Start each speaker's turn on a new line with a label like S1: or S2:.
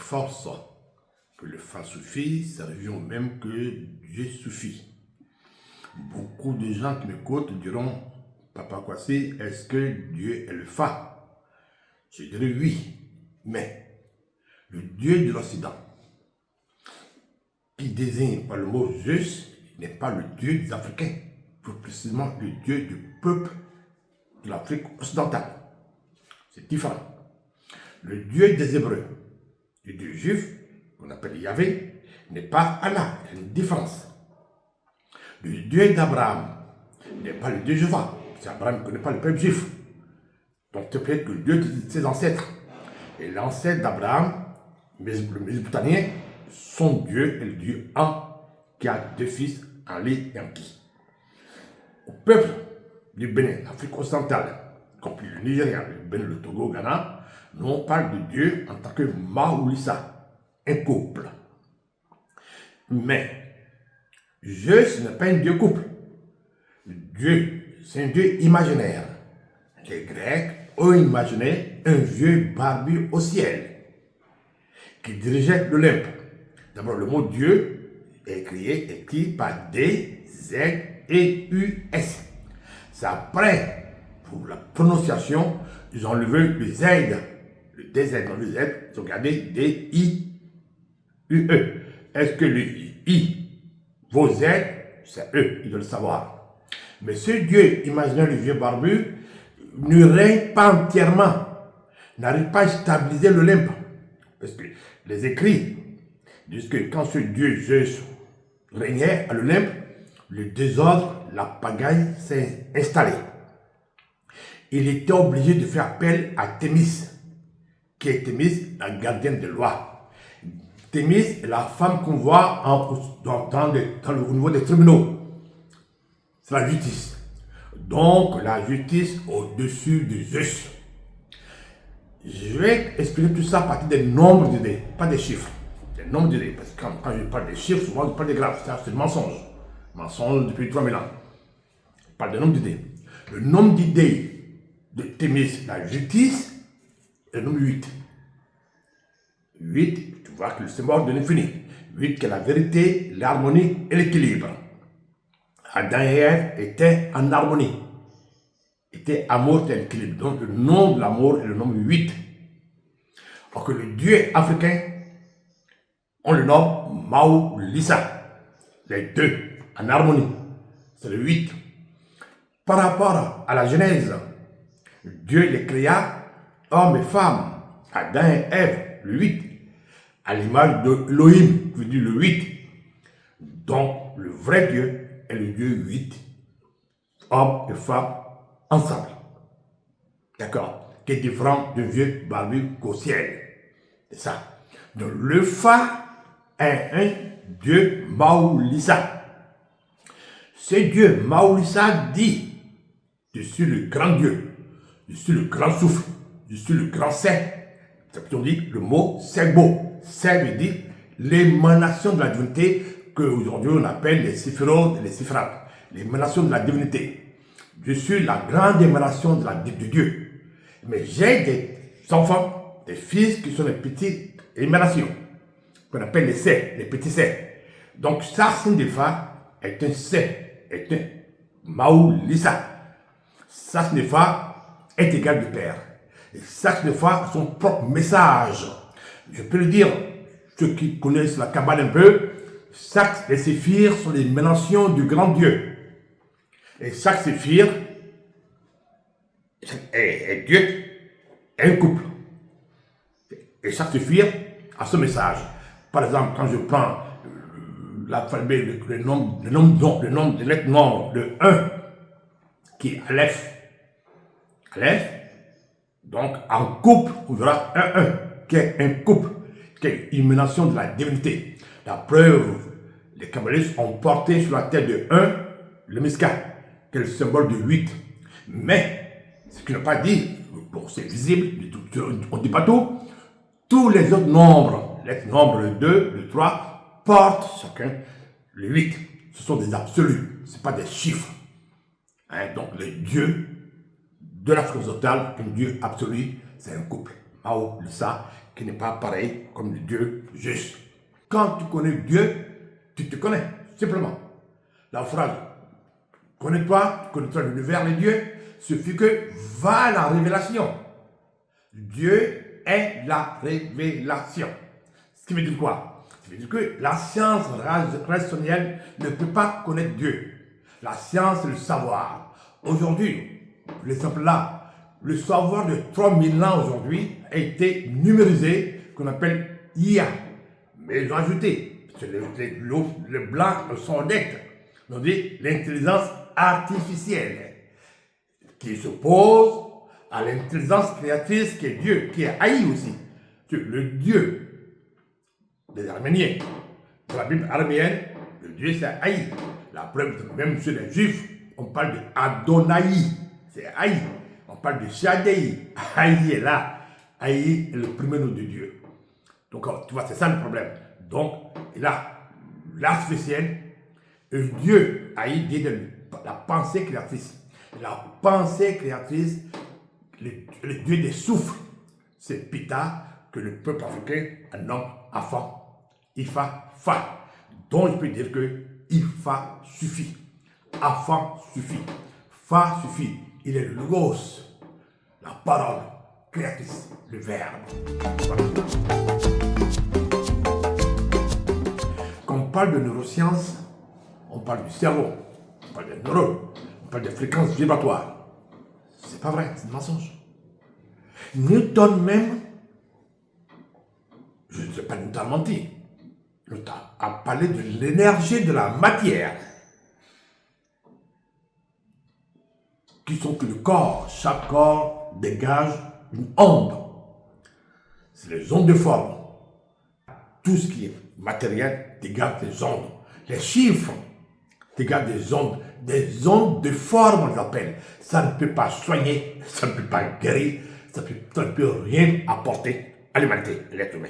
S1: force que le Fa suffit, ça revient au même que Dieu suffit. Beaucoup de gens qui m'écoutent diront, Papa Kwasi, est-ce que Dieu est le Fa? Je dirais oui, mais le Dieu de l'Occident, qui désigne par le mot Zeus, n'est pas le Dieu des Africains, plus précisément le Dieu du peuple de l'Afrique occidentale. C'est différent. Le Dieu des Hébreux, le Dieu juif, qu'on appelle Yahvé, n'est pas Allah, il y a une différence. Le Dieu d'Abraham n'est pas le Dieu de Jéhovah, c'est Abraham qui ne connaît pas le peuple juif. Donc c'est peut-être que le Dieu de ses ancêtres. Et l'ancêtre d'Abraham, le Mésopotamien, son Dieu est le Dieu An, qui a deux fils, Ali et Anki. Au peuple du Bénin, l'Afrique occidentale, y compris le Nigeria, le Bénin, le Togo, le Ghana, nous on parle de Dieu en tant que Maoulissa, un couple. Mais Zeus n'est pas un Dieu couple. Dieu, c'est un Dieu imaginaire. Les Grecs ont imaginé un vieux barbu au ciel qui dirigeait l'Olympe. D'abord, le mot Dieu est écrit par D-Z-E-U-S. C'est après, pour la prononciation, ils ont enlevé le Z, le DZ dans le Z, ils ont gardé D-I-U-E. Est-ce que le I vaut Z? C'est eux, ils doivent le savoir. Mais ce Dieu imaginaire, le vieux barbu, ne règne pas entièrement, n'arrive pas à stabiliser l'Olympe. Parce que les écrits disent que quand ce Dieu Zeus régnait à l'Olympe, le désordre, la pagaille s'est installée. Il était obligé de faire appel à Thémis, qui est Thémis, la gardienne des lois. Thémis est la femme qu'on voit au niveau des tribunaux. C'est la justice. Donc, la justice au-dessus de Zeus. Je vais expliquer tout ça à partir des nombres d'idées, pas des chiffres. Des nombres d'idées. Parce que quand je parle des chiffres, souvent je parle des graphes. C'est le mensonge. Mensonge depuis 3000 ans. Je parle des nombres d'idées. Le nombre d'idées de Thémis, la justice, est le nombre 8. 8, tu vois que le symbole de l'infini. 8 qui est la vérité, l'harmonie et l'équilibre. Adam et Ève étaient en harmonie. Étaient amour et équilibre. Donc le nom de l'amour est le nombre 8. Alors que le Dieu africain, on le nomme Maoulissa. Les deux en harmonie. C'est le 8. Par rapport à la Genèse, Dieu les créa, hommes et femmes, Adam et Ève, le 8, à l'image de Elohim, qui veut dire le 8. Donc, le vrai Dieu est le Dieu 8, hommes et femmes ensemble. D'accord? Qui est différent d'un vieux barbu qu'au ciel. C'est ça. Donc, le Fa est un Dieu Maoulissa. Ce Dieu Maoulissa dit: je suis le grand Dieu, je suis le grand souffle, je suis le grand Sé. On dit le mot Segbo. Sé veut dire l'émanation de la divinité qu'aujourd'hui on appelle les Séphirotes et les Séphirat. L'émanation de la divinité. Je suis la grande émanation de Dieu. Mais j'ai des enfants, des fils qui sont des petites émanations, qu'on appelle les Sé, les petits Sé. Donc, Sarsin de Fa est un Sé, est un Maoulissa. Sarsin de Fa est égal du Père. Et Sarsin de Fa a son propre message. Je peux le dire, ceux qui connaissent la Kabbale un peu, chaque des séphirs sont les émanations du grand Dieu. Et chaque séphir est Dieu, est un couple. Et chaque séphir a ce message. Par exemple, quand je prends l'alphabet, le nombre de lettres nombres, le 1, qui est Aleph. Aleph, donc en couple, on verra 1, qui est un couple, qui est une émanation de la divinité. La preuve, les kabbalistes ont porté sur la tête de 1 le Miska, qui est le symbole de 8. Mais, ce qui n'a pas dit, bon, c'est visible, on ne dit pas tout, tous les autres nombres, les nombres, le 2, le 3, portent chacun le 8. Ce sont des absolus, ce ne sont pas des chiffres. Hein, donc, le Dieu de l'Afrique occidentale, un Dieu absolu, c'est un couple. Maoulissa, qui n'est pas pareil comme le Dieu juste. Quand tu connais Dieu, tu te connais, simplement. La phrase « Connais-toi, tu connaîtras l'univers, les dieux », suffit que va la révélation. Dieu est la révélation. Ce qui veut dire quoi? Ça veut dire que la science rationnelle ne peut pas connaître Dieu. La science, c'est le savoir. Aujourd'hui, l'exemple là, le savoir de 3000 ans aujourd'hui a été numérisé, qu'on appelle IA. Mais ils ont ajouté, les blancs sont honnêtes, ils ont dit l'intelligence artificielle, qui s'oppose à l'intelligence créatrice qui est Dieu, qui est haï aussi. Le Dieu des Arméniens, dans la Bible arménienne, le Dieu c'est haï. La preuve, même chez les Juifs, on parle de Adonai, c'est haï. On parle de Shaddai, haï est là. Haï est le premier nom de Dieu. Donc, tu vois, c'est ça le problème. Donc, il a l'artificiel, et Dieu haï dit de la pensée créatrice. La pensée créatrice, le Dieu des souffles, c'est Pita que le peuple africain nomme Afan. Ifa, Fa. Donc je peux dire que Ifa suffit. Afan suffit. Fa suffit. Il est le logos, la parole créatrice, le verbe. Voilà. Quand on parle de neurosciences, on parle du cerveau, on parle des neurones, on parle des fréquences vibratoires. C'est pas vrai, c'est un mensonge. Newton même, je ne sais pas Newton menti, Newton a parlé de l'énergie de la matière, qui sont que le corps, chaque corps dégage une onde. C'est les ondes de forme. Tout ce qui est matériel dégage des ondes. Les chiffres dégagent des ondes de forme, on les appelle. Ça ne peut pas soigner, ça ne peut pas guérir, ça ne peut rien apporter à l'humanité, l'être humain.